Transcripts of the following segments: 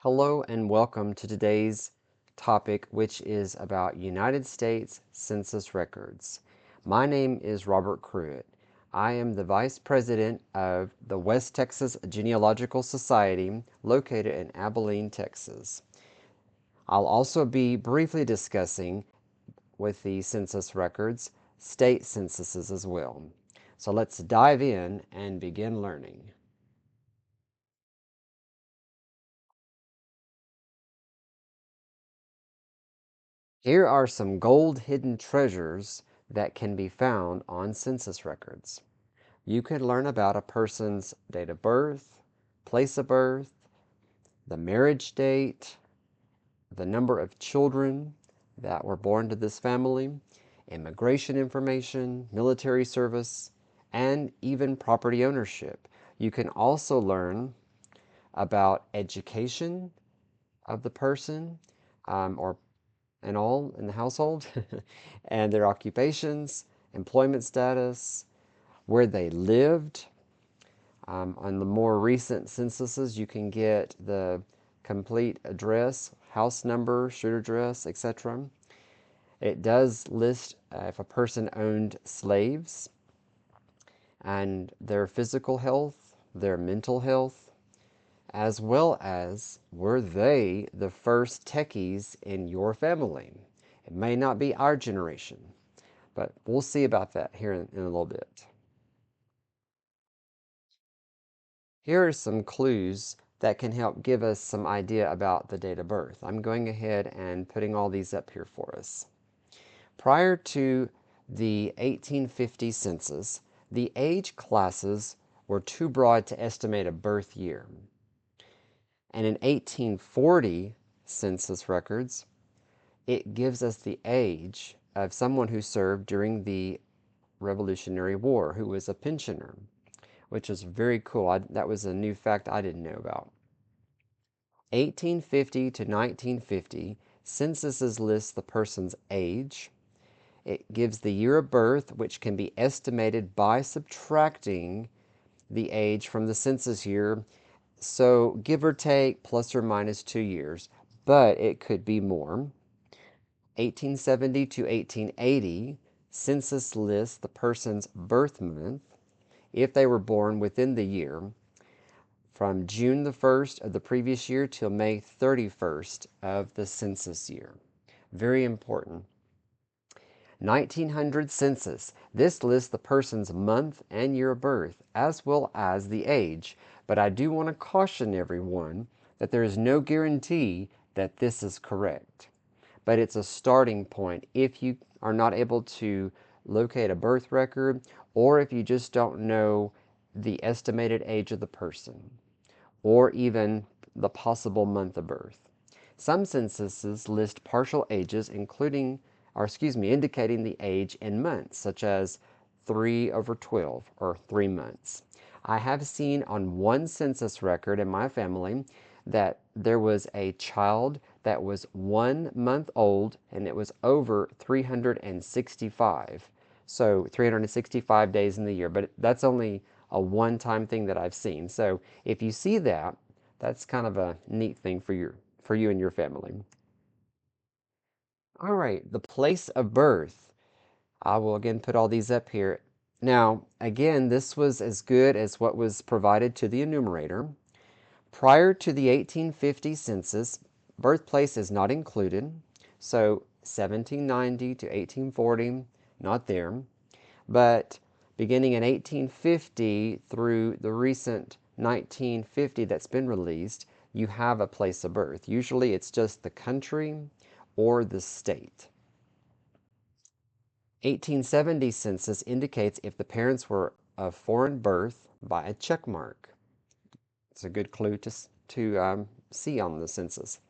Hello and welcome to today's topic, which is about United States Census records. My name is Robert Cruitt. I am the Vice President of the West Texas Genealogical Society located in Abilene, Texas. I'll also be briefly discussing with the census records state censuses as well. So let's dive in and begin learning. Here are some gold hidden treasures that can be found on census records. You can learn about a person's date of birth, place of birth, the marriage date, the number of children that were born to this family, immigration information, military service, and even property ownership. You can also learn about education of the person or and all in the household and their occupations, employment status, where they lived. On the more recent censuses, you can get the complete address, house number, street address, etc. It does list if a person owned slaves and their physical health, their mental health, as well as were they the first techies in your family. It may not be our generation, but we'll see about that here in a little bit. Here are some clues that can help give us some idea about the date of birth. I'm going ahead and putting all these up here for us. Prior to the 1850 census, the age classes were too broad to estimate a birth year. And in 1840 census records, it gives us the age of someone who served during the Revolutionary War, who was a pensioner, which is very cool. That was a new fact I didn't know about. 1850 to 1950, censuses list the person's age. It gives the year of birth, which can be estimated by subtracting the age from the census year. So give or take plus or minus 2 years, but it could be more. 1870 to 1880, census lists the person's birth month if they were born within the year from June the 1st of the previous year till May 31st of the census year. Very important. 1900 census. This lists the person's month and year of birth as well as the age, but I do want to caution everyone that there is no guarantee that this is correct. But it's a starting point if you are not able to locate a birth record or if you just don't know the estimated age of the person or even the possible month of birth. Some censuses list partial ages indicating the age in months, such as 3/12 or 3 months. I have seen on one census record in my family that there was a child that was 1 month old and it was over 365. So 365 days in the year, but that's only a one-time thing that I've seen. So if you see that, that's kind of a neat thing for you and your family. All right, the place of birth. I will again put all these up here. Now, again, this was as good as what was provided to the enumerator. Prior to the 1850 census, birthplace is not included. So 1790 to 1840, not there. But beginning in 1850 through the recent 1950 that's been released, you have a place of birth. Usually it's just the country or the state. 1870 census indicates if the parents were of foreign birth by a check mark. It's a good clue to see on the census.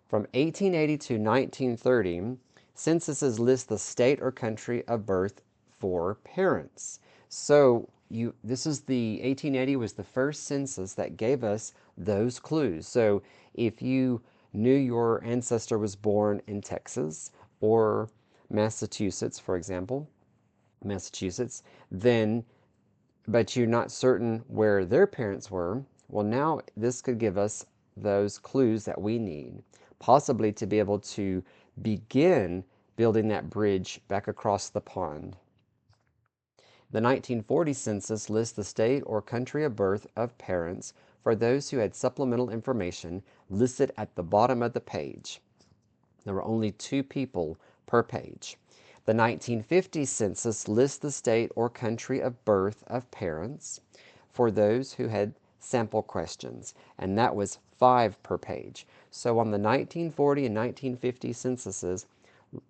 From 1880 to 1930, censuses list the state or country of birth for parents. So this is the 1880 was the first census that gave us those clues. So if you knew your ancestor was born in Texas or Massachusetts, for example, Massachusetts, then but you're not certain where their parents were, well, now this could give us those clues that we need, possibly to be able to begin building that bridge back across the pond. The 1940 census lists the state or country of birth of parents for those who had supplemental information listed at the bottom of the page. There were only 2 people per page. The 1950 census lists the state or country of birth of parents for those who had sample questions, and that was 5 per page. So on the 1940 and 1950 censuses,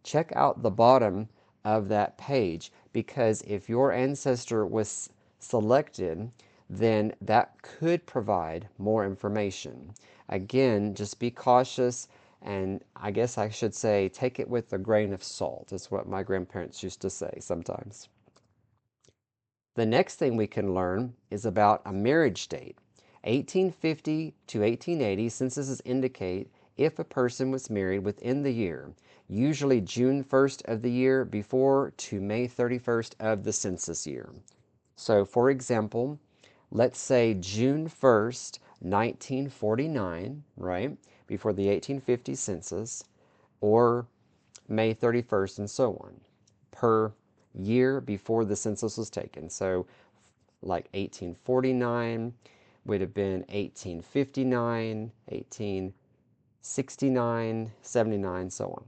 check out the bottom of that page, because if your ancestor was selected, then that could provide more information. Again, just be cautious, and I guess I should say take it with a grain of salt, is what my grandparents used to say sometimes. The next thing we can learn is about a marriage date. 1850 to 1880 censuses indicate if a person was married within the year, usually June 1st of the year before to May 31st of the census year. So, for example, let's say June 1st, 1949, right, before the 1850 census, or May 31st, and so on, per year before the census was taken. So, like 1849 would have been 1859, 1869, 79, so on.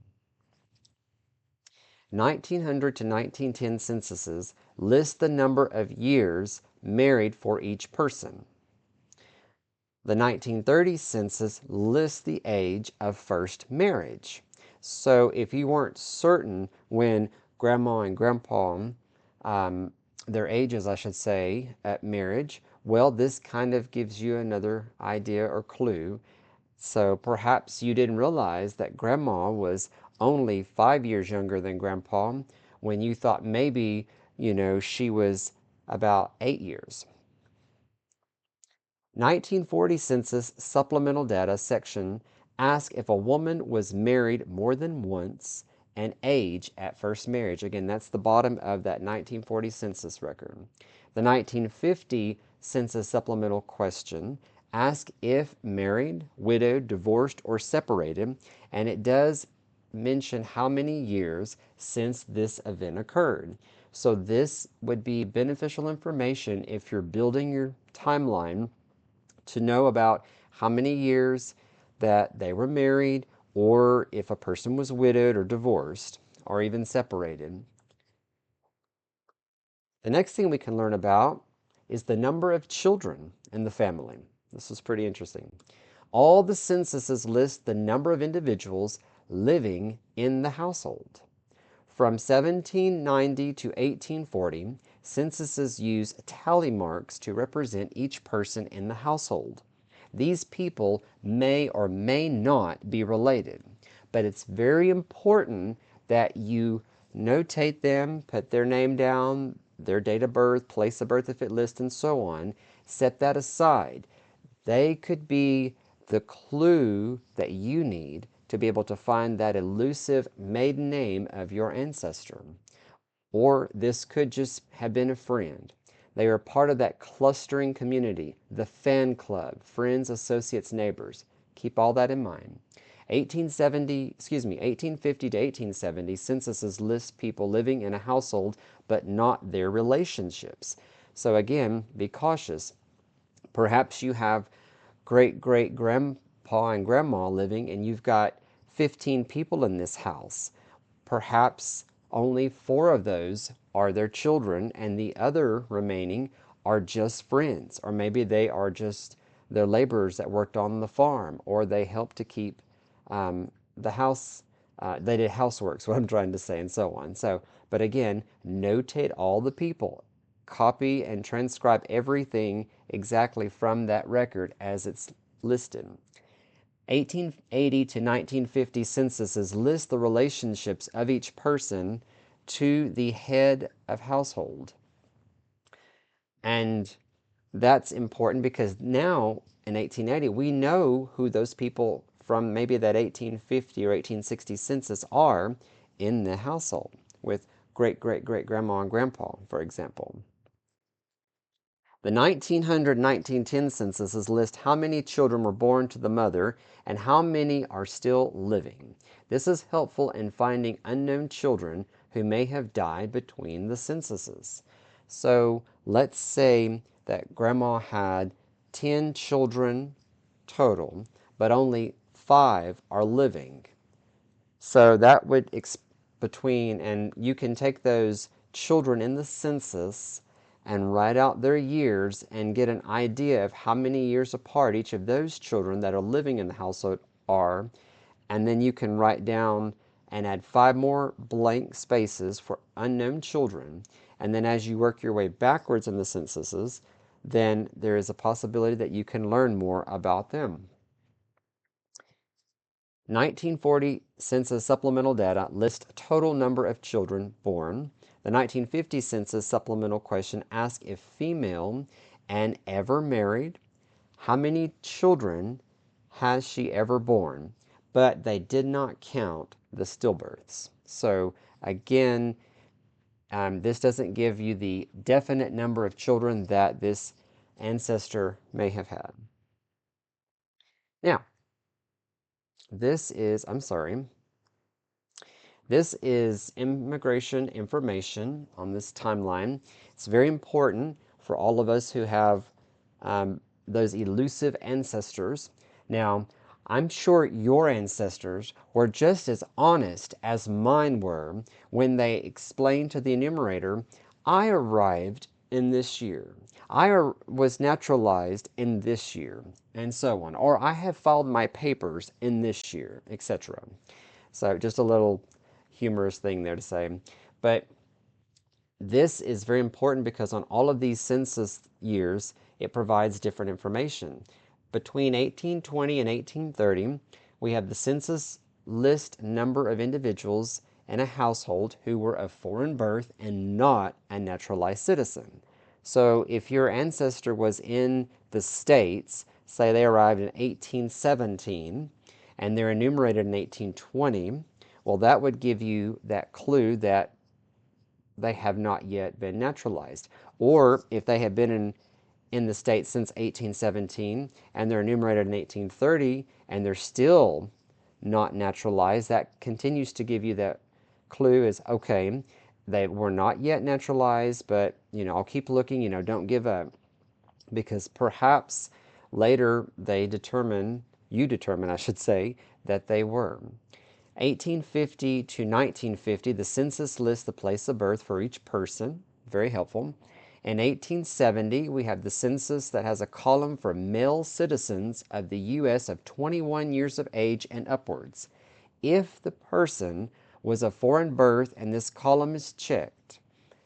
1900 to 1910 censuses list the number of years married for each person. The 1930 census lists the age of first marriage. So if you weren't certain when grandma and grandpa, their ages, I should say, at marriage, well, this kind of gives you another idea or clue. So perhaps you didn't realize that grandma was only 5 years younger than grandpa when you thought maybe, she was about 8 years. 1940 Census Supplemental Data section asks if a woman was married more than once and age at first marriage. Again, that's the bottom of that 1940 census record. The 1950 Census Supplemental question asks if married, widowed, divorced, or separated, and it does mention how many years since this event occurred. So this would be beneficial information if you're building your timeline to know about how many years that they were married, or if a person was widowed or divorced or even separated. The next thing we can learn about is the number of children in the family. This is pretty interesting. All the censuses list the number of individuals living in the household. From 1790 to 1840, censuses use tally marks to represent each person in the household. These people may or may not be related, but it's very important that you notate them, put their name down, their date of birth, place of birth if it lists, and so on. Set that aside. They could be the clue that you need to be able to find that elusive maiden name of your ancestor. Or this could just have been a friend. They are part of that clustering community, the fan club, friends, associates, neighbors. Keep all that in mind. 1850 to 1870 censuses list people living in a household but not their relationships. So again, be cautious. Perhaps you have great great grandpa and grandma living and you've got 15 people in this house. Perhaps only 4 of those are their children and the other remaining are just friends, or maybe they are just their laborers that worked on the farm, or they helped to keep the house. They did housework, is what I'm trying to say, and so on. So, but again, notate all the people. Copy and transcribe everything exactly from that record as it's listed. 1880 to 1950 censuses list the relationships of each person to the head of household. And that's important because now in 1880 we know who those people from maybe that 1850 or 1860 census are in the household with great great great grandma and grandpa, for example. The 1900-1910 censuses list how many children were born to the mother and how many are still living. This is helpful in finding unknown children who may have died between the censuses. So let's say that grandma had 10 children total, but only 5 are living. So that would between, and you can take those children in the census and write out their years and get an idea of how many years apart each of those children that are living in the household are. And then you can write down and add 5 more blank spaces for unknown children. And then as you work your way backwards in the censuses, then there is a possibility that you can learn more about them. 1940 Census supplemental data list total number of children born. The 1950 Census supplemental question asks if female and ever married, how many children has she ever born? But they did not count the stillbirths. So again, this doesn't give you the definite number of children that this ancestor may have had. Now, this is immigration information on this timeline. It's very important for all of us who have those elusive ancestors. Now, I'm sure your ancestors were just as honest as mine were when they explained to the enumerator, I arrived in this year. I was naturalized in this year, and so on. Or I have filed my papers in this year, etc. So just a little humorous thing there to say. But this is very important because on all of these census years, it provides different information. Between 1820 and 1830, we have the census list number of individuals in a household who were of foreign birth and not a naturalized citizen. So if your ancestor was in the States, say they arrived in 1817, and they're enumerated in 1820, well, that would give you that clue that they have not yet been naturalized. Or if they have been in the States since 1817 and they're enumerated in 1830 and they're still not naturalized, that continues to give you that clue is, okay, they were not yet naturalized, but, I'll keep looking, don't give up. Because perhaps later you determine, I should say, that they were. 1850 to 1950, the census lists the place of birth for each person. Very helpful. In 1870, we have the census that has a column for male citizens of the U.S. of 21 years of age and upwards. If the person was of foreign birth and this column is checked,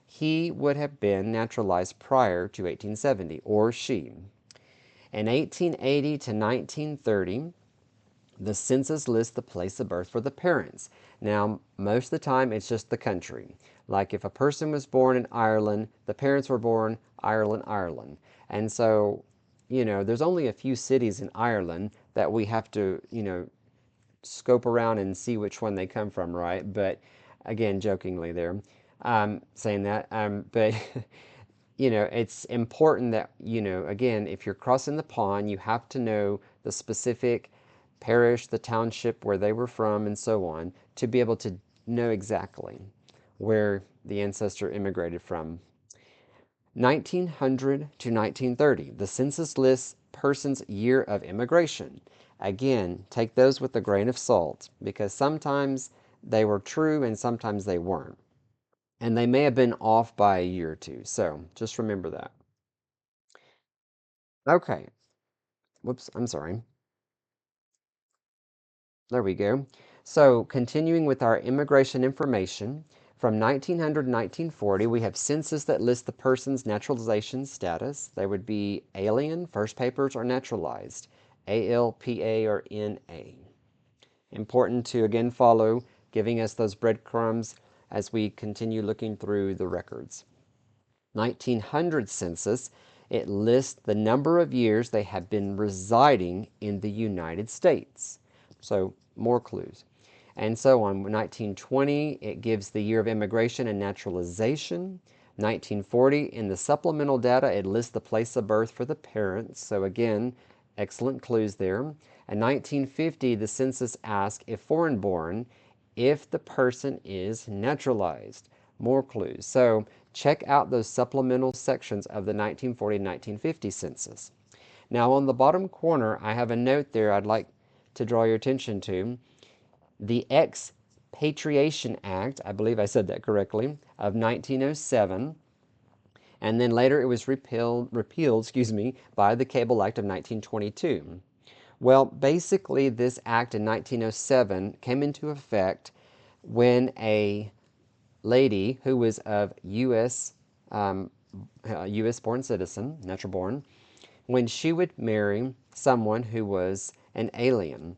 he would have been naturalized prior to 1870, or she. In 1880 to 1930, the census lists the place of birth for the parents. Now, most of the time, it's just the country. Like if a person was born in Ireland, the parents were born Ireland, Ireland. And so, there's only a few cities in Ireland that we have to, scope around and see which one they come from, right? But again, jokingly there, saying that. But it's important that, again, if you're crossing the pond, you have to know the specific parish, the township where they were from, and so on, to be able to know exactly where the ancestor immigrated from. 1900 to 1930, the census lists person's year of immigration. Again, take those with a grain of salt because sometimes they were true and sometimes they weren't. And they may have been off by a year or two. So just remember that. Okay. Whoops, I'm sorry. There we go. So continuing with our immigration information, from 1900 to 1940, we have census that lists the person's naturalization status. They would be alien, first papers, or naturalized, ALPA or NA. Important to again follow, giving us those breadcrumbs as we continue looking through the records. 1900 census, it lists the number of years they have been residing in the United States. So more clues. And so on. 1920, it gives the year of immigration and naturalization. 1940, in the supplemental data, it lists the place of birth for the parents. So again, excellent clues there. In 1950, the census asked if foreign born, if the person is naturalized. More clues. So check out those supplemental sections of the 1940 and 1950 census. Now on the bottom corner, I have a note there I'd like to draw your attention to. The Expatriation Act, I believe I said that correctly, of 1907, and then later it was repealed, by the Cable Act of 1922. Well, basically this act in 1907 came into effect when a lady who was of U.S. born citizen, natural born, when she would marry someone who was an alien.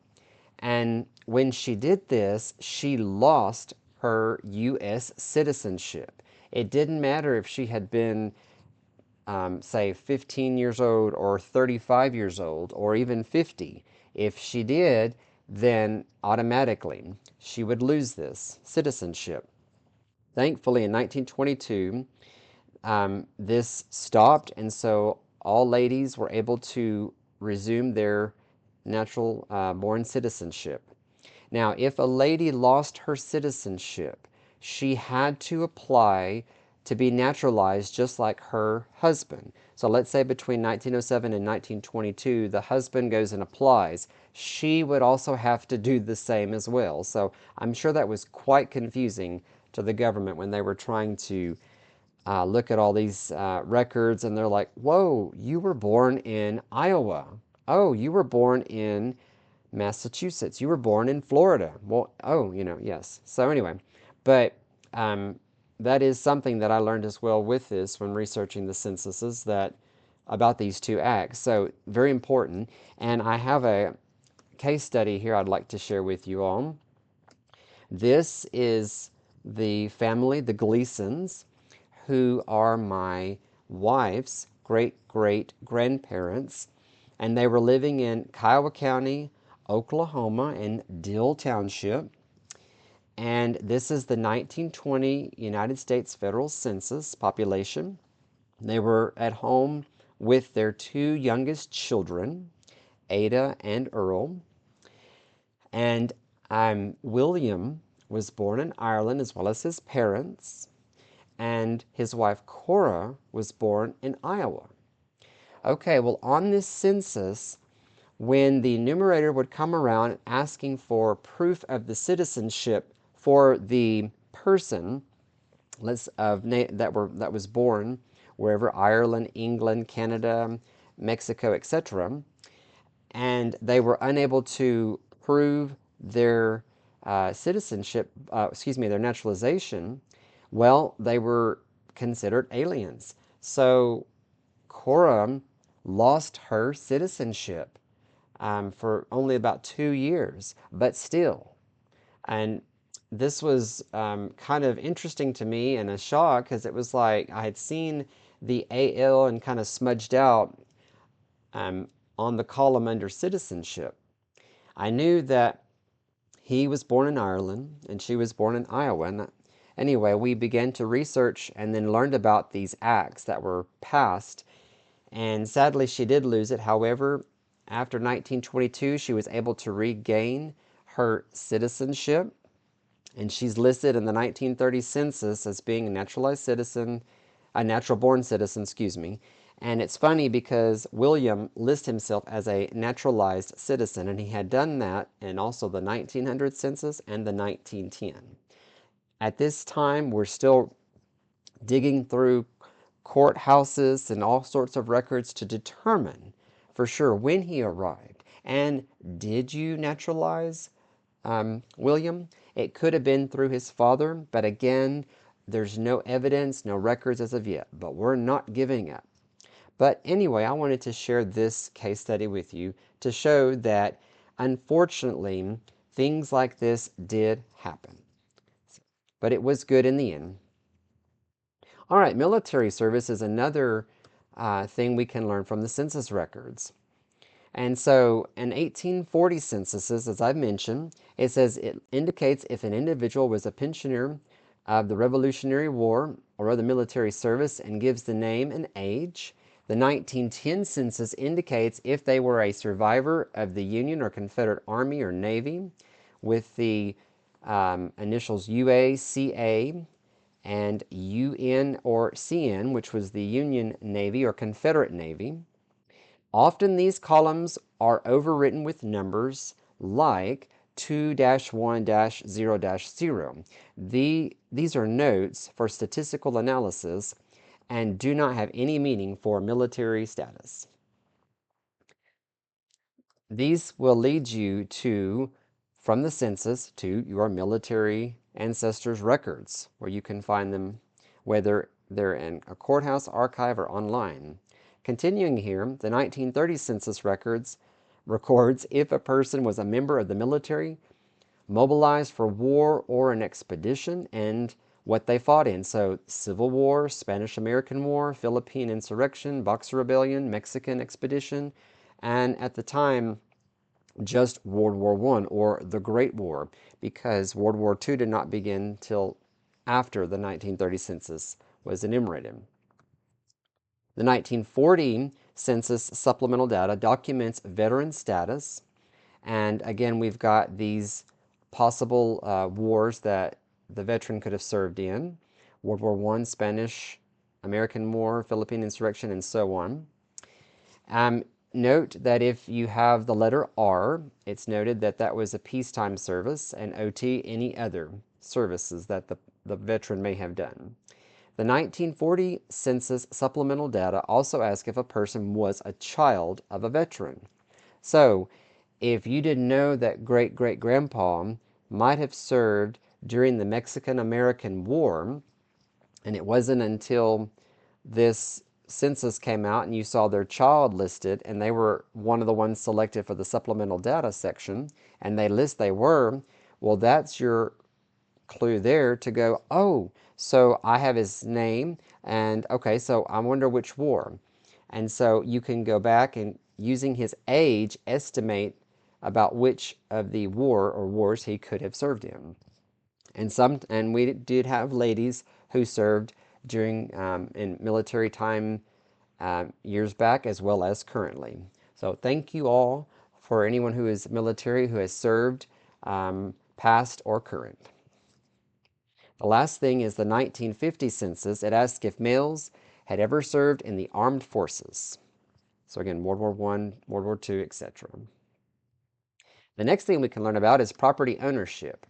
And when she did this, she lost her U.S. citizenship. It didn't matter if she had been, say, 15 years old or 35 years old or even 50. If she did, then automatically she would lose this citizenship. Thankfully, in 1922, this stopped, and so all ladies were able to resume their natural born citizenship. Now, if a lady lost her citizenship, she had to apply to be naturalized just like her husband. So let's say between 1907 and 1922, the husband goes and applies. She would also have to do the same as well. So I'm sure that was quite confusing to the government when they were trying to look at all these records, and they're like, whoa, you were born in Iowa. Oh, you were born in Massachusetts. You were born in Florida. Well, oh, yes. So anyway, but that is something that I learned as well with this when researching the censuses, that about these two acts. So very important. And I have a case study here I'd like to share with you all. This is the family, the Gleasons, who are my wife's great-great-grandparents, and they were living in Kiowa County, Oklahoma, in Dill Township. And this is the 1920 United States Federal Census population. They were at home with their two youngest children, Ada and Earl. And William was born in Ireland as well as his parents, and his wife Cora was born in Iowa. Okay, well, on this census, when the numerator would come around asking for proof of the citizenship for the person that was born wherever, Ireland, England, Canada, Mexico, etc., and they were unable to prove their their naturalization, well, they were considered aliens. So Cora lost her citizenship for only about 2 years, but still. And this was kind of interesting to me and a shock, because it was like I had seen the AL and kind of smudged out on the column under citizenship. I knew that he was born in Ireland and she was born in Iowa. And anyway, we began to research and then learned about these acts that were passed. And sadly, she did lose it. However, after 1922, she was able to regain her citizenship. And she's listed in the 1930 census as being a naturalized citizen, a natural born citizen, excuse me. And it's funny because William lists himself as a naturalized citizen, and he had done that in also the 1900 census and the 1910. At this time, we're still digging through courthouses and all sorts of records to determine for sure when he arrived. And did you naturalize William? It could have been through his father, but again, there's no evidence, no records as of yet, but we're not giving up. But anyway, I wanted to share this case study with you to show that, unfortunately, things like this did happen. But it was good in the end. All right, military service is another thing we can learn from the census records. And so in 1840 censuses, as I've mentioned, it says it indicates if an individual was a pensioner of the Revolutionary War or other military service and gives the name and age. The 1910 census indicates if they were a survivor of the Union or Confederate Army or Navy with the initials UA, CA, and UN or CN, which was the Union Navy or Confederate Navy. Often these columns are overwritten with numbers like 2-1-0-0. These are notes for statistical analysis and do not have any meaning for military status. These will lead you to, from the census, to your military ancestors' records, where you can find them whether they're in a courthouse archive or online. Continuing here, the 1930 census records if a person was a member of the military, mobilized for war or an expedition, and what they fought in. So, Civil War, Spanish-American War, Philippine Insurrection, Boxer Rebellion, Mexican Expedition, and at the time, just World War I or the Great War, because World War II did not begin till after the 1930 census was enumerated. The 1940 census supplemental data documents veteran status, and again, we've got these possible wars that the veteran could have served in: World War I, Spanish, American War, Philippine Insurrection, and so on. Note that if you have the letter R, it's noted that that was a peacetime service, and OT, any other services that the veteran may have done. The 1940 census supplemental data also ask if a person was a child of a veteran. So, if you didn't know that great-great-grandpa might have served during the Mexican-American War, and it wasn't until this census came out and you saw their child listed and they were one of the ones selected for the supplemental data section and they were, well, that's your clue there to go, oh, so I have his name and okay, so I wonder which war. And so you can go back and using his age estimate about which of the war or wars he could have served in. And we did have ladies who served during in military time years back as well as currently. So thank you all for anyone who is military who has served past or current. The last thing is the 1950 census. It asks if males had ever served in the armed forces. So again, World War I, World War II, etc. The next thing we can learn about is property ownership.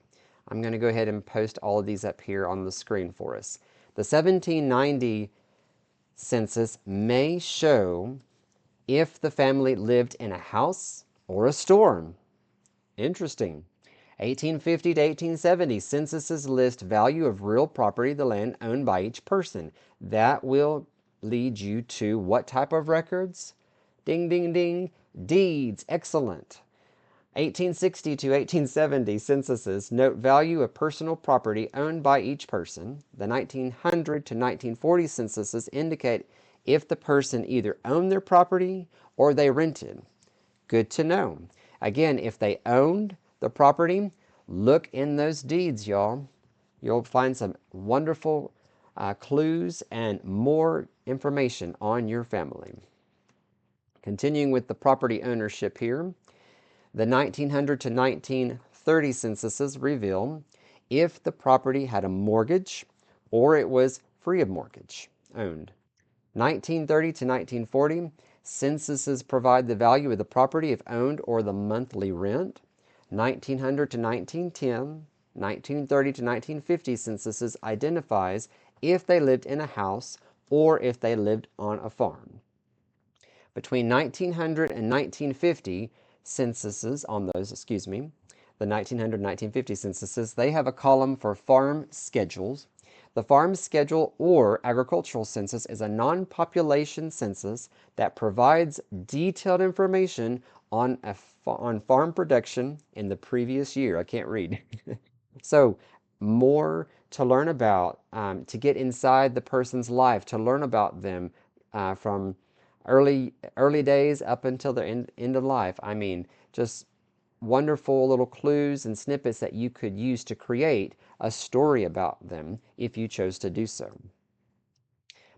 I'm going to go ahead and post all of these up here on the screen for us. The 1790 census may show if the family lived in a house or a store. Interesting. 1850 to 1870 censuses list value of real property, the land owned by each person. That will lead you to what type of records? Ding, ding, ding. Deeds. Excellent. 1860 to 1870 censuses note value of personal property owned by each person. The 1900 to 1940 censuses indicate if the person either owned their property or they rented. Good to know. Again, if they owned the property, look in those deeds, y'all. You'll find some wonderful clues and more information on your family. Continuing with the property ownership here, the 1900 to 1930 censuses reveal if the property had a mortgage or it was free of mortgage owned. 1930 to 1940 censuses provide the value of the property if owned or the monthly rent. 1900 to 1910, 1930 to 1950 censuses identifies if they lived in a house or if they lived on a farm. Between 1900 and 1950 censuses on those, the 1900-1950 censuses, they have a column for farm schedules. The farm schedule or agricultural census is a non-population census that provides detailed information on farm production in the previous year. I can't read. So more to learn about, to get inside the person's life, to learn about them from early days up until their end of life. I mean, just wonderful little clues and snippets that you could use to create a story about them if you chose to do so.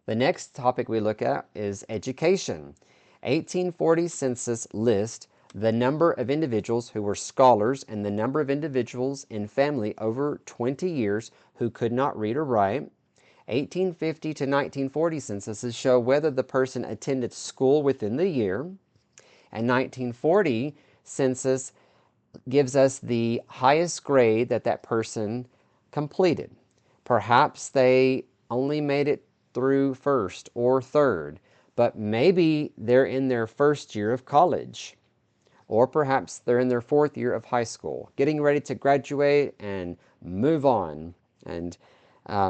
The next topic we look at is education. 1840 census lists the number of individuals who were scholars and the number of individuals in family over 20 years who could not read or write. 1850 to 1940 censuses show whether the person attended school within the year. And 1940 census gives us the highest grade that that person completed. Perhaps they only made it through first or third, but maybe they're in their first year of college, or perhaps they're in their fourth year of high school, getting ready to graduate and move on, and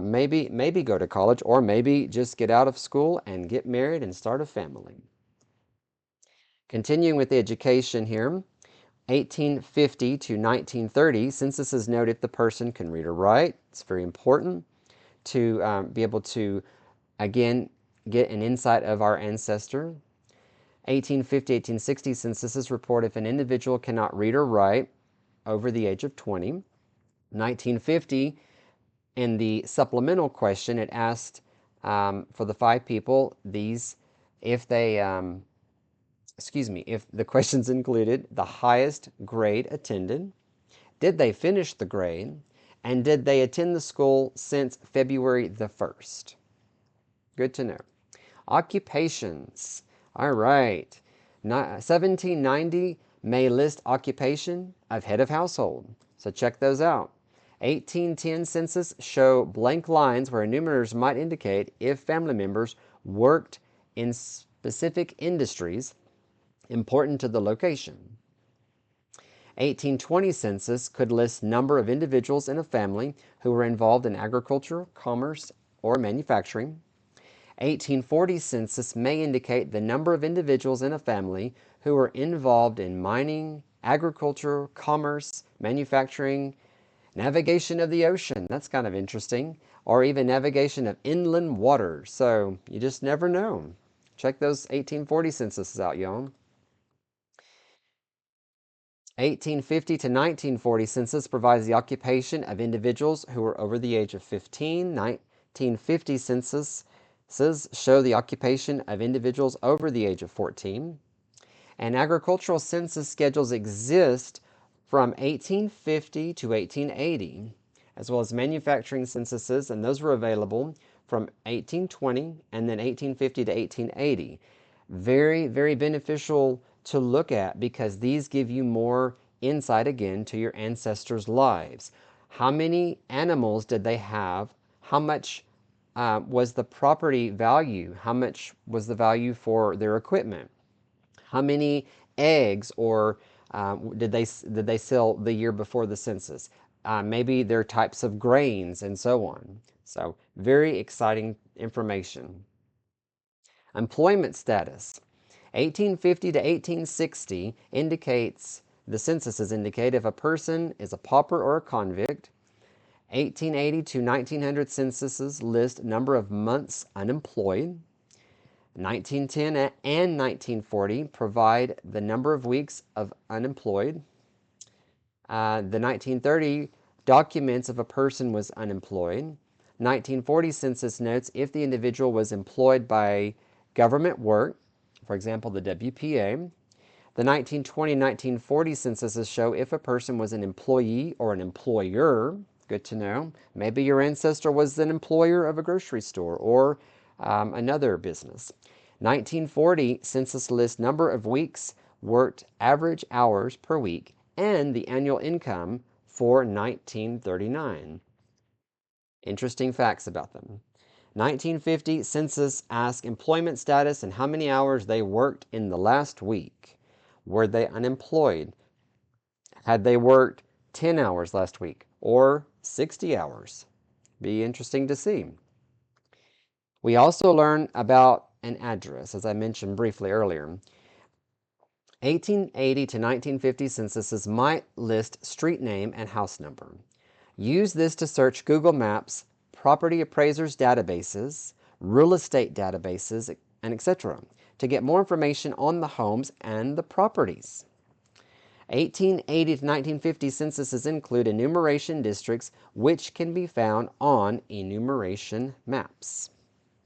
maybe go to college, or maybe just get out of school and get married and start a family. Continuing with the education here, 1850 to 1930, censuses note if the person can read or write. It's very important to be able to, again, get an insight of our ancestor. 1850, 1860 censuses report if an individual cannot read or write over the age of 20. 1950, in the supplemental question, it asked for the 5 people, if they if the questions included the highest grade attended, did they finish the grade, and did they attend the school since February the 1st? Good to know. Occupations. All right. 1790 may list occupation of head of household. So check those out. 1810 census show blank lines where enumerators might indicate if family members worked in specific industries important to the location. 1820 census could list number of individuals in a family who were involved in agriculture, commerce, or manufacturing. 1840 census may indicate the number of individuals in a family who were involved in mining, agriculture, commerce, manufacturing, navigation of the ocean. That's kind of interesting. Or even navigation of inland waters. So you just never know. Check those 1840 censuses out, y'all. 1850 to 1940 census provides the occupation of individuals who were over the age of 15. 1950 census show the occupation of individuals over the age of 14. And agricultural census schedules exist from 1850 to 1880, as well as manufacturing censuses, and those were available from 1820 and then 1850 to 1880. Very, very beneficial to look at because these give you more insight again to your ancestors' lives. How many animals did they have? How much was the property value? How much was the value for their equipment? How many eggs or did they sell the year before the census? Maybe their types of grains and so on. So very exciting information. Employment status. 1850 to 1860 indicates, the censuses indicate if a person is a pauper or a convict. 1880 to 1900 censuses list number of months unemployed. 1910 and 1940 provide the number of weeks of unemployed. The 1930 documents if a person was unemployed. 1940 census notes if the individual was employed by government work, for example, the WPA. The 1920 and 1940 censuses show if a person was an employee or an employer. Good to know. Maybe your ancestor was an employer of a grocery store or another business. 1940 census lists number of weeks worked, average hours per week, and the annual income for 1939. Interesting facts about them. 1950 census asks employment status and how many hours they worked in the last week. Were they unemployed? Had they worked 10 hours last week or 60 hours? Be interesting to see. We also learn about an address, as I mentioned briefly earlier. 1880 to 1950 censuses might list street name and house number. Use this to search Google Maps, property appraisers databases, real estate databases, and etc. to get more information on the homes and the properties. 1880 to 1950 censuses include enumeration districts, which can be found on enumeration maps.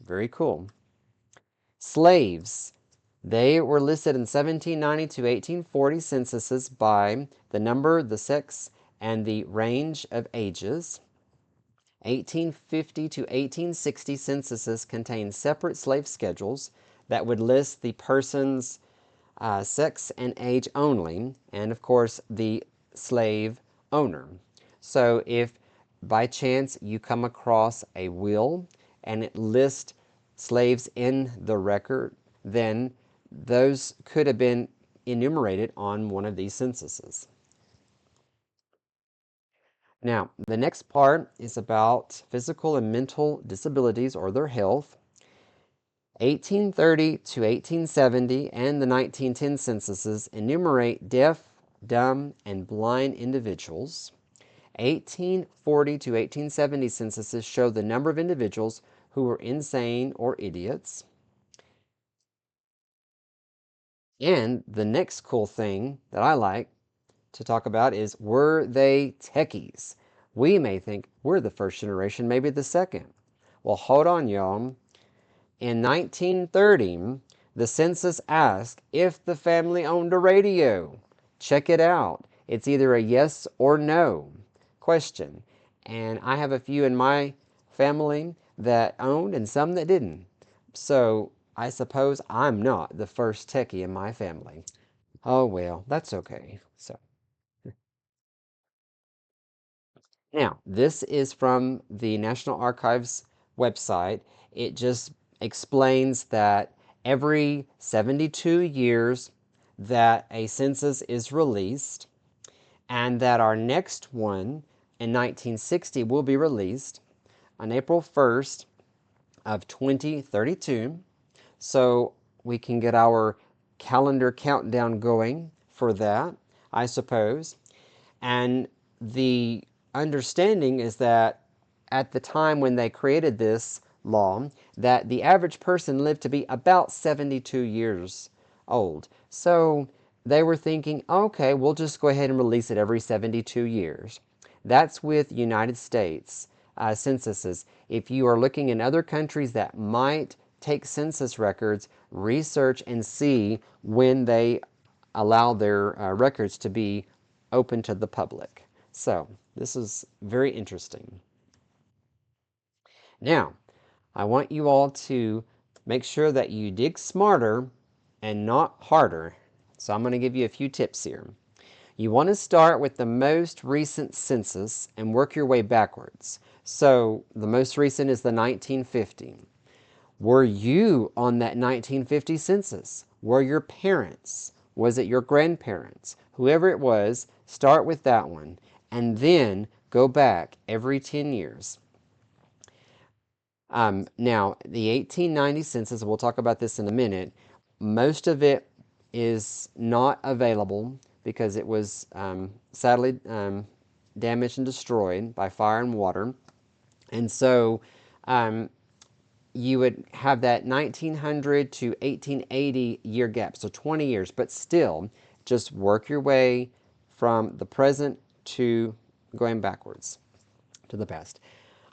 Very cool. Slaves. They were listed in 1790 to 1840 censuses by the number, the sex, and the range of ages. 1850 to 1860 censuses contain separate slave schedules that would list the person's sex and age only, and of course the slave owner. So if by chance you come across a will and it lists slaves in the record, then those could have been enumerated on one of these censuses. Now, the next part is about physical and mental disabilities or their health. 1830 to 1870 and the 1910 censuses enumerate deaf, dumb, and blind individuals. 1840 to 1870 censuses show the number of individuals who were insane or idiots. And the next cool thing that I like to talk about is, were they techies? We may think we're the first generation, maybe the second. Well, hold on, y'all. In 1930, the census asked if the family owned a radio. Check it out. It's either a yes or no question. And I have a few in my family that owned and some that didn't. So I suppose I'm not the first techie in my family. Oh well, that's okay. So now, this is from the National Archives website. It just explains that every 72 years that a census is released, and that our next one in 1960 will be released on April 1st of 2032. So we can get our calendar countdown going for that, I suppose. And the understanding is that at the time when they created this law, that the average person lived to be about 72 years old. So they were thinking, okay, we'll just go ahead and release it every 72 years. That's with United States censuses. If you are looking in other countries that might take census records, research and see when they allow their records to be open to the public. So this is very interesting. Now, I want you all to make sure that you dig smarter and not harder. So I'm going to give you a few tips here. You want to start with the most recent census and work your way backwards. So the most recent is the 1950. Were you on that 1950 census? Were your parents? Was it your grandparents? Whoever it was, start with that one and then go back every 10 years. Now, the 1890 census, we'll talk about this in a minute, most of it is not available because it was sadly damaged and destroyed by fire and water. And so you would have that 1900 to 1880 year gap, so 20 years, but still just work your way from the present to going backwards to the past.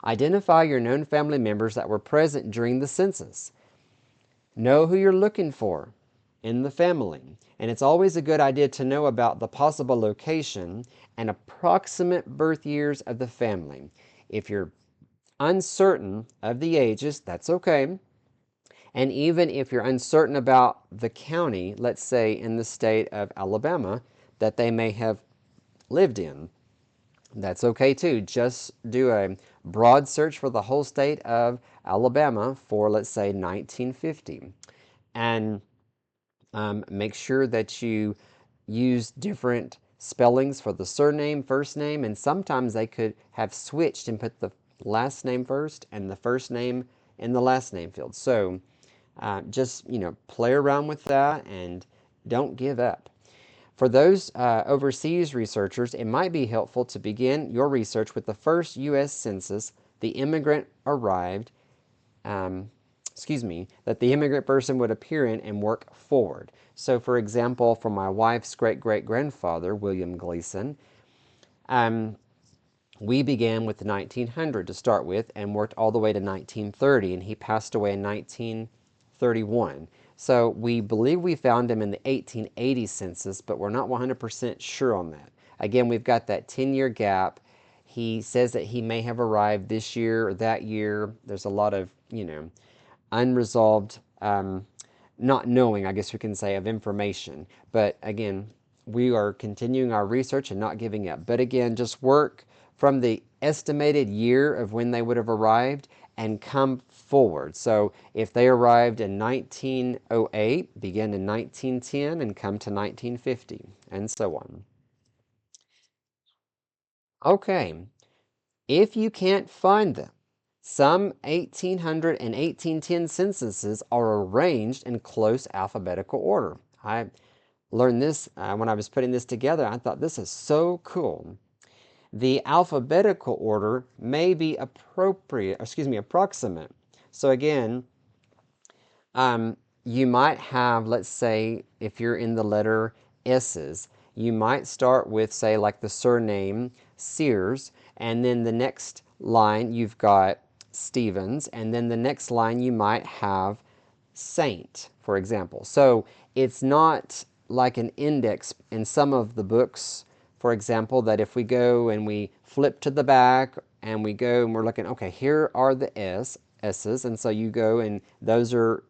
Identify your known family members that were present during the census. Know who you're looking for in the family. And it's always a good idea to know about the possible location and approximate birth years of the family. If you're uncertain of the ages, that's okay. And even if you're uncertain about the county, let's say in the state of Alabama, that they may have lived in, that's okay too. Just do a broad search for the whole state of Alabama for, let's say, 1950. And make sure that you use different spellings for the surname, first name, and sometimes they could have switched and put the last name first and the first name in the last name field. So just, play around with that and don't give up. For those overseas researchers, it might be helpful to begin your research with the first U.S. Census. The immigrant arrived excuse me, that the immigrant person would appear in and work forward. So, for example, for my wife's great great grandfather, William Gleason, um, we began with 1900 to start with and worked all the way to 1930, and he passed away in 1931. So we believe we found him in the 1880 census, but we're not 100% sure on that. Again, we've got that 10-year gap. He says that he may have arrived this year or that year. There's a lot of, unresolved, not knowing, I guess we can say, of information. But again, we are continuing our research and not giving up. But again, just work from the estimated year of when they would have arrived and come forward. So if they arrived in 1908, begin in 1910 and come to 1950, and so on. Okay, if you can't find them, some 1800 and 1810 censuses are arranged in close alphabetical order. I learned this when I was putting this together. I thought this is so cool. The alphabetical order may be approximate. So again, you might have, let's say, if you're in the letter S's, you might start with, say, like the surname Sears, and then the next line you've got Stevens, and then the next line you might have Saint, for example. So it's not like an index in some of the books, for example, that if we go and we flip to the back and we go and we're looking, okay, here are the S's, and so you go and those are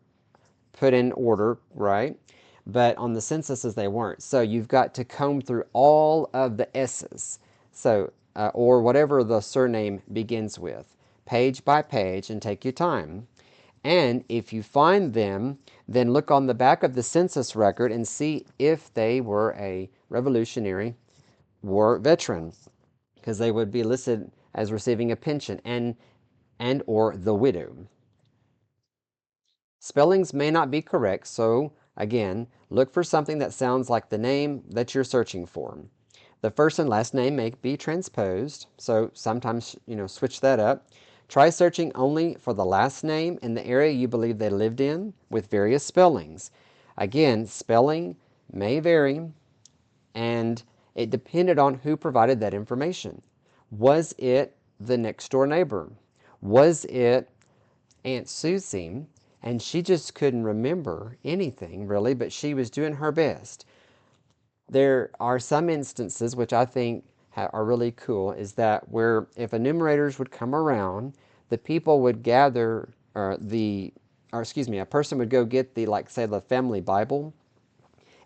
put in order, right? But on the censuses, they weren't. So you've got to comb through all of the S's. So, or whatever the surname begins with, page by page, and take your time. And if you find them, then look on the back of the census record and see if they were a Revolutionary War veteran, because they would be listed as receiving a pension and or the widow. Spellings may not be correct, so again, look for something that sounds like the name that you're searching for. The first and last name may be transposed, so sometimes, switch that up. Try searching only for the last name in the area you believe they lived in with various spellings. Again, spelling may vary, and it depended on who provided that information. Was it the next door neighbor? Was it Aunt Susie? And she just couldn't remember anything really, but she was doing her best. There are some instances which I think are really cool, is that where if enumerators would come around, the people would gather, a person would go get the, like, say, the family Bible,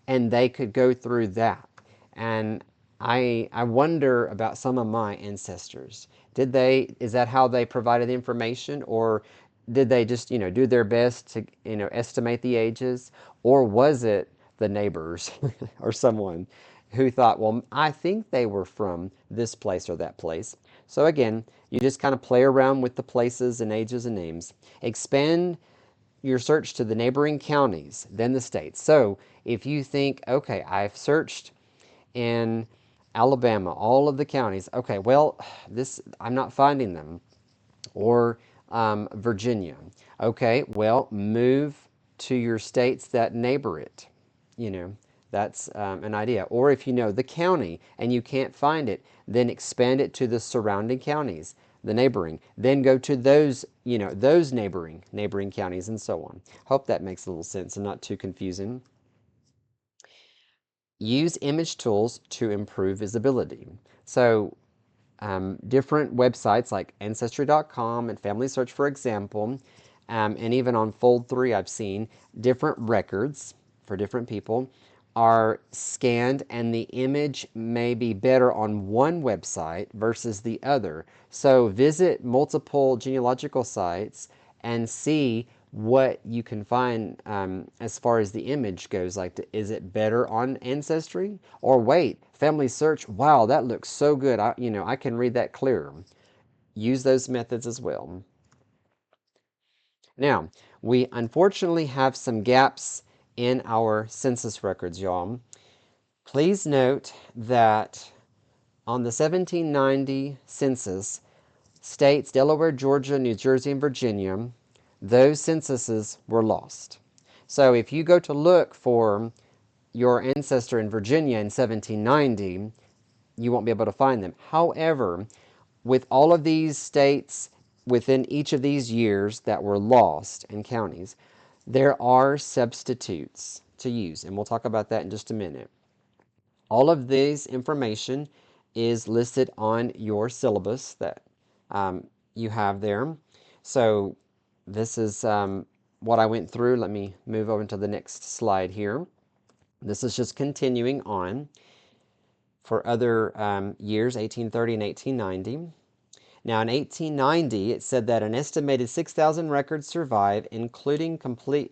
and they could go through that. And I wonder about some of my ancestors. Is that how they provided information, or did they just, do their best to, estimate the ages, or was it the neighbors or someone who thought, well, I think they were from this place or that place. So again, you just kind of play around with the places and ages and names. Expand your search to the neighboring counties, then the states. So if you think, okay, I've searched in Alabama, all of the counties. Okay, well, I'm not finding them. Or Virginia. Okay, well, move to your states that neighbor it. You know, that's an idea. Or if you know the county and you can't find it, then expand it to the surrounding counties, the neighboring. Then go to those, those neighboring counties, and so on. Hope that makes a little sense and not too confusing. Use image tools to improve visibility. So different websites like Ancestry.com and Family Search, for example, and even on Fold3, I've seen different records for different people are scanned, and the image may be better on one website versus the other. So visit multiple genealogical sites and see what you can find as far as the image goes. Like, is it better on Ancestry? Or wait, Family Search, wow, that looks so good. I can read that clearer. Use those methods as well. Now, we unfortunately have some gaps in our census records, y'all. Please note that on the 1790 census, states Delaware, Georgia, New Jersey, and Virginia those censuses were lost. So if you go to look for your ancestor in Virginia in 1790, you won't be able to find them. However, with all of these states within each of these years that were lost and counties, there are substitutes to use, and we'll talk about that in just a minute. All of this information is listed on your syllabus that you have there. So this is what I went through. Let me move over to the next slide here. This is just continuing on for other years, 1830 and 1890. Now, in 1890, it said that an estimated 6,000 records survive, including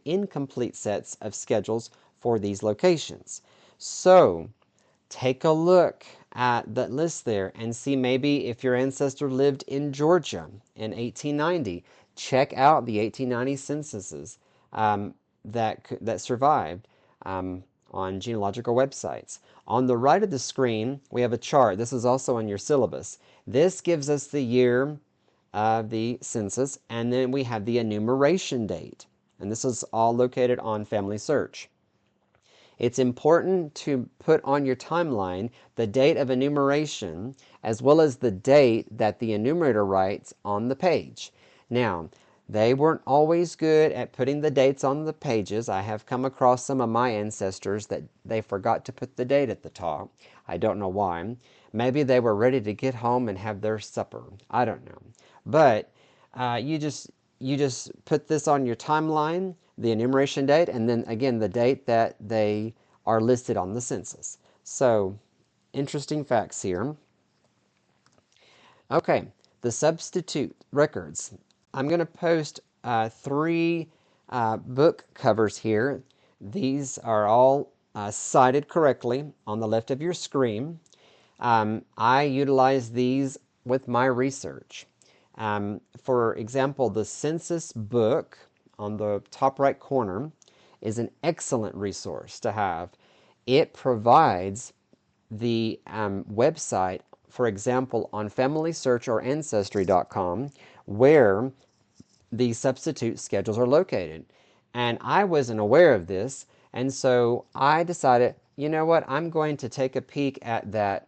incomplete sets of schedules for these locations. So, take a look at that list there and see maybe if your ancestor lived in Georgia in 1890. Check out the 1890 censuses that survived on genealogical websites. On the right of the screen, we have a chart. This is also on your syllabus. This gives us the year of the census, and then we have the enumeration date. And this is all located on Family Search. It's important to put on your timeline the date of enumeration as well as the date that the enumerator writes on the page. Now, they weren't always good at putting the dates on the pages. I have come across some of my ancestors that they forgot to put the date at the top. I don't know why. Maybe they were ready to get home and have their supper. I don't know. But you just put this on your timeline, the enumeration date, and then again the date that they are listed on the census. So, interesting facts here. Okay, the substitute records. I'm going to post three book covers here. These are all cited correctly on the left of your screen. I utilize these with my research. For example, the census book on the top right corner is an excellent resource to have. It provides the website, for example, on Family Search or Ancestry.com, where the substitute schedules are located. And I wasn't aware of this, and so I decided, you know what, I'm going to take a peek at that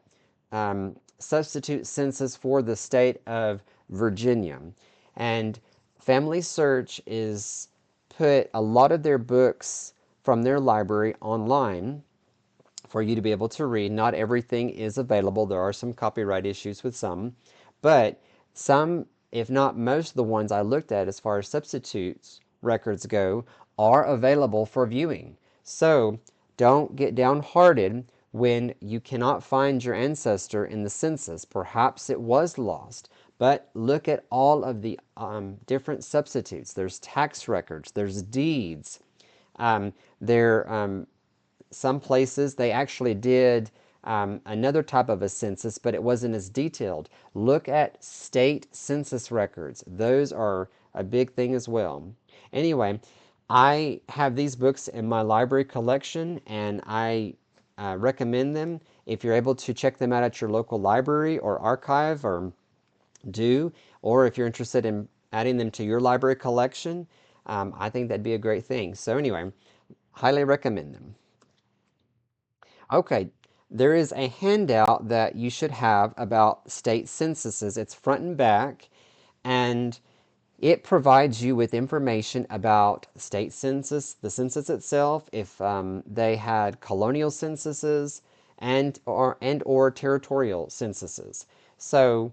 substitute census for the state of Virginia. And Family Search is put a lot of their books from their library online for you to be able to read. Not everything is available. There are some copyright issues with some, but some, if not most of the ones I looked at as far as substitutes records go, are available for viewing. So don't get downhearted when you cannot find your ancestor in the census. Perhaps it was lost, but look at all of the different substitutes. There's tax records, there's deeds, there some places they actually did another type of a census, but it wasn't as detailed. Look at state census records. Those are a big thing as well. Anyway, I have these books in my library collection, and I recommend them. If you're able to check them out at your local library or archive, or if you're interested in adding them to your library collection, I think that'd be a great thing. So anyway, highly recommend them. Okay, there is a handout that you should have about state censuses. It's front and back, and it provides you with information about state census, the census itself, if they had colonial censuses and or territorial censuses. So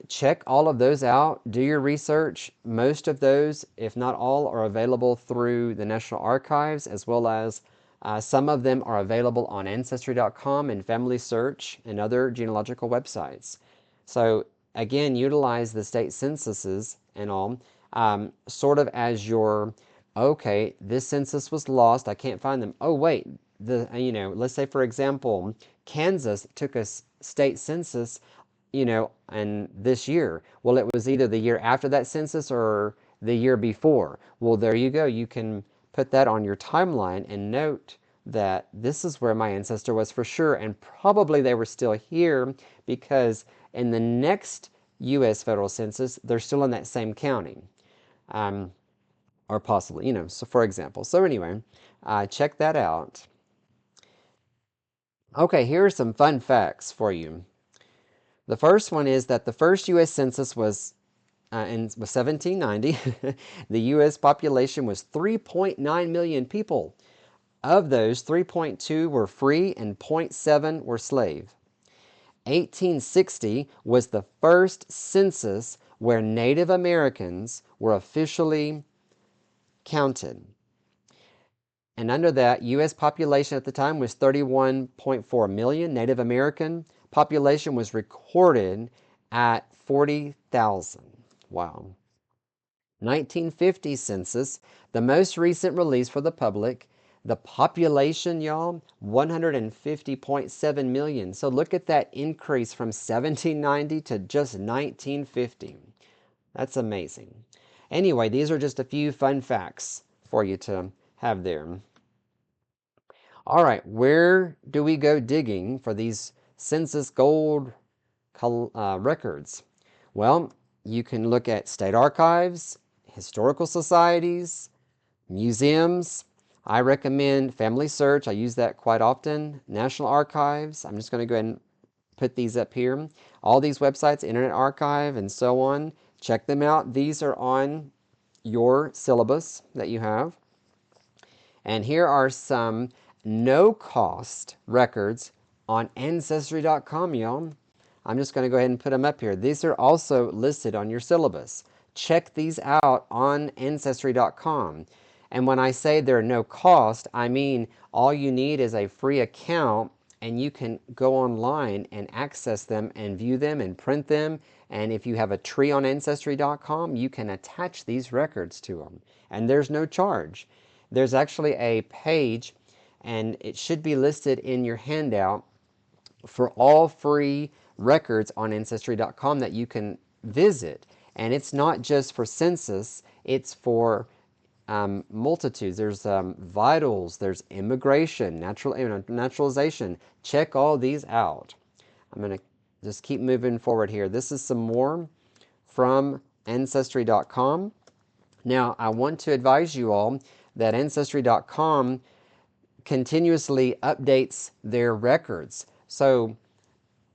check all of those out. Do your research. Most of those, if not all, are available through the National Archives, as well as some of them are available on Ancestry.com and Family Search and other genealogical websites. So again, utilize the state censuses and all sort of as your, okay, this census was lost, I can't find them. Oh wait, let's say for example, Kansas took a state census, and this year. Well, it was either the year after that census or the year before. Well, there you go. You can put that on your timeline and note that this is where my ancestor was for sure, and probably they were still here because in the next U.S. federal census, they're still in that same county. or possibly, so for example. So anyway, check that out. Okay, here are some fun facts for you. The first one is that the first U.S. Census was 1790. The U.S. population was 3.9 million people. Of those, 3.2 were free and zero point 0.7 were slave. 1860 was the first census where Native Americans were officially counted. And under that, U.S. population at the time was 31.4 million. Native American population was recorded at 40,000. Wow. 1950 census, the most recent release for the public. The population, y'all, 150.7 million. So look at that increase from 1790 to just 1950. That's amazing. Anyway, these are just a few fun facts for you to have there. All right, where do we go digging for these census gold records? Well, you can look at state archives, historical societies, museums. I recommend Family Search. I use that quite often. National Archives. I'm just going to go ahead and put these up here. All these websites, Internet Archive, and so on. Check them out. These are on your syllabus that you have. And here are some no-cost records on Ancestry.com, y'all. I'm just going to go ahead and put them up here. These are also listed on your syllabus. Check these out on Ancestry.com. And when I say they're no cost, I mean all you need is a free account and you can go online and access them and view them and print them. And if you have a tree on Ancestry.com, you can attach these records to them. And there's no charge. There's actually a page, and it should be listed in your handout, for all free records on Ancestry.com that you can visit. And it's not just for census, it's for multitudes. There's vitals, there's immigration, naturalization. Check all these out. I'm going to just keep moving forward here. This is some more from Ancestry.com. Now, I want to advise you all that Ancestry.com continuously updates their records. So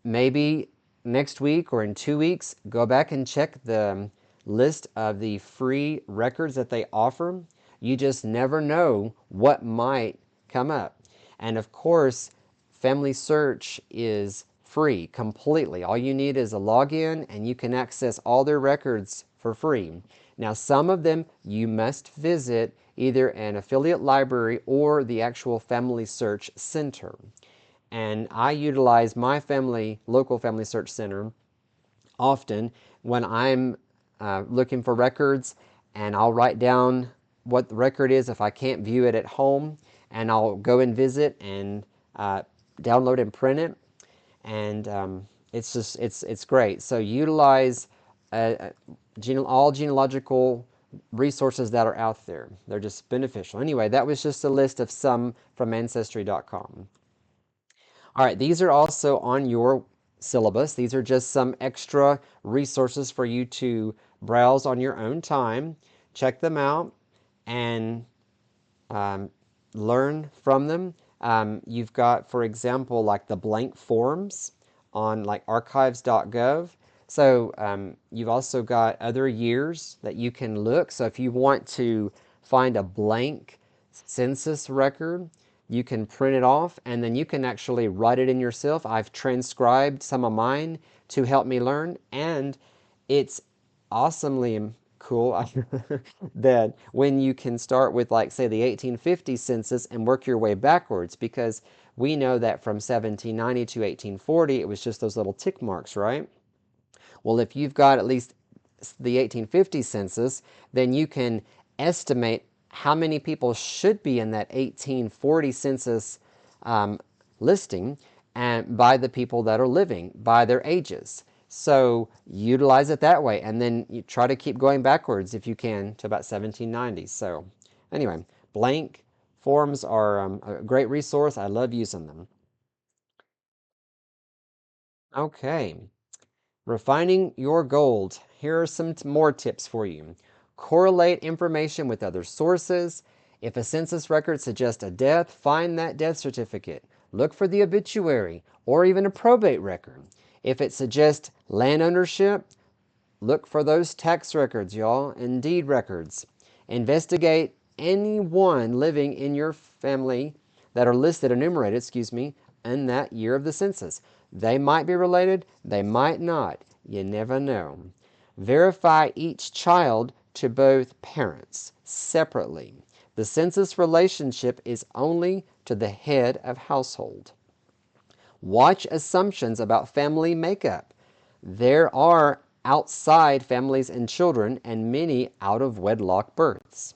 maybe next week or in 2 weeks, go back and check the list of the free records that they offer. You just never know what might come up. And of course, Family Search is free completely. All you need is a login and you can access all their records for free. Now, some of them you must visit either an affiliate library or the actual Family Search Center. And I utilize my local Family Search Center often when I'm looking for records, and I'll write down what the record is if I can't view it at home, and I'll go and visit and download and print it. And it's great. So utilize all genealogical resources that are out there. They're just beneficial. Anyway, that was just a list of some from Ancestry.com. All right, these are also on your syllabus. These are just some extra resources for you to browse on your own time. Check them out and learn from them. You've got, for example, like the blank forms on like archives.gov. So you've also got other years that you can look. So if you want to find a blank census record, you can print it off and then you can actually write it in yourself. I've transcribed some of mine to help me learn, and it's awesomely cool that when you can start with, like, say, the 1850 census and work your way backwards, because we know that from 1790 to 1840 it was just those little tick marks, right? Well, if you've got at least the 1850 census, then you can estimate how many people should be in that 1840 census listing, and by the people that are living, by their ages. So utilize it that way, and then you try to keep going backwards if you can to about 1790. So anyway, blank forms are a great resource. I love using them. Okay. Refining your gold. Here are some more tips for you. Correlate information with other sources. If a census record suggests a death, find that death certificate. Look for the obituary or even a probate record. If it suggests land ownership, look for those tax records, y'all, and deed records. Investigate anyone living in your family that are listed, enumerated, in that year of the census. They might be related, they might not. You never know. Verify each child to both parents separately. The census relationship is only to the head of household. Watch assumptions about family makeup. There are outside families and children and many out of wedlock births.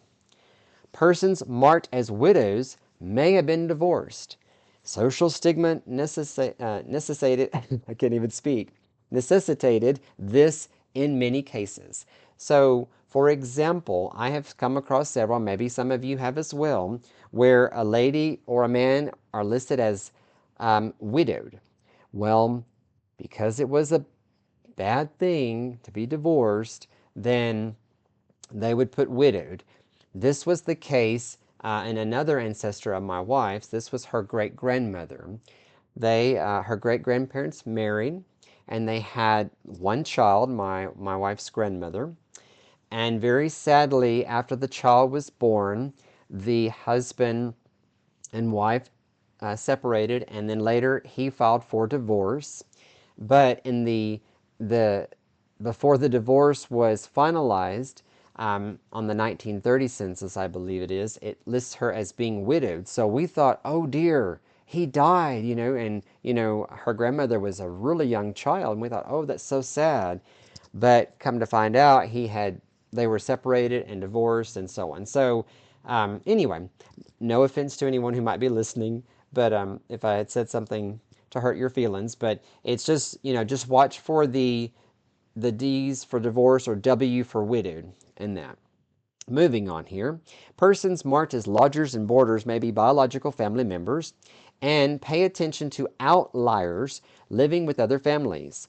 Persons marked as widows may have been divorced. Social stigma necessitated, I can't even speak, necessitated this in many cases. So, for example, I have come across several, maybe some of you have as well, where a lady or a man are listed as widowed. Well, because it was a bad thing to be divorced, then they would put widowed. This was the case in another ancestor of my wife's. This was her great-grandmother. Her great-grandparents married, and they had one child, my wife's grandmother. And very sadly, after the child was born, the husband and wife separated, and then later he filed for divorce. But in the before the divorce was finalized, on the 1930 census, I believe it lists her as being widowed. So we thought, oh dear, he died, and her grandmother was a really young child, and we thought, oh, that's so sad. But come to find out, they were separated and divorced and so on. So anyway, no offense to anyone who might be listening, but if I had said something to hurt your feelings, but it's just, just watch for the D's for divorce or W for widowed in that. Moving on here, persons marked as lodgers and boarders may be biological family members, and pay attention to outliers living with other families.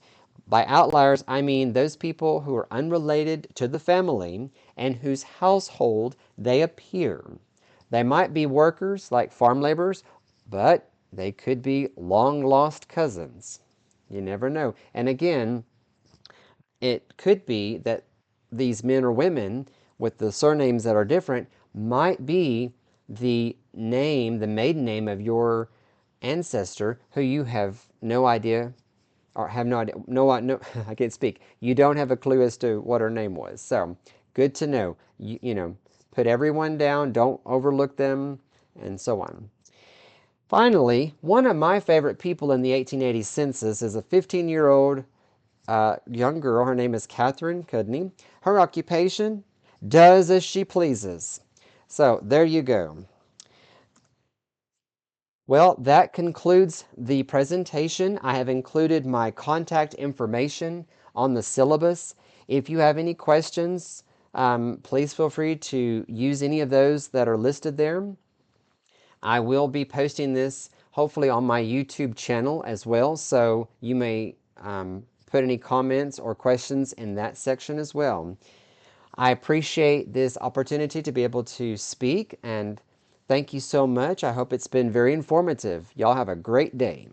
By outliers, I mean those people who are unrelated to the family and whose household they appear. They might be workers like farm laborers, but they could be long-lost cousins. You never know. And again, it could be that these men or women with the surnames that are different might be the maiden name of your ancestor who you have no idea or have no idea, no, I can't speak. You don't have a clue as to what her name was. So, good to know. Put everyone down, don't overlook them, and so on. Finally, one of my favorite people in the 1880 census is a 15-year-old young girl. Her name is Catherine Cudney. Her occupation, does as she pleases. So there you go. Well, that concludes the presentation. I have included my contact information on the syllabus. If you have any questions, please feel free to use any of those that are listed there. I will be posting this hopefully on my YouTube channel as well, so you may put any comments or questions in that section as well. I appreciate this opportunity to be able to speak, and thank you so much. I hope it's been very informative. Y'all have a great day.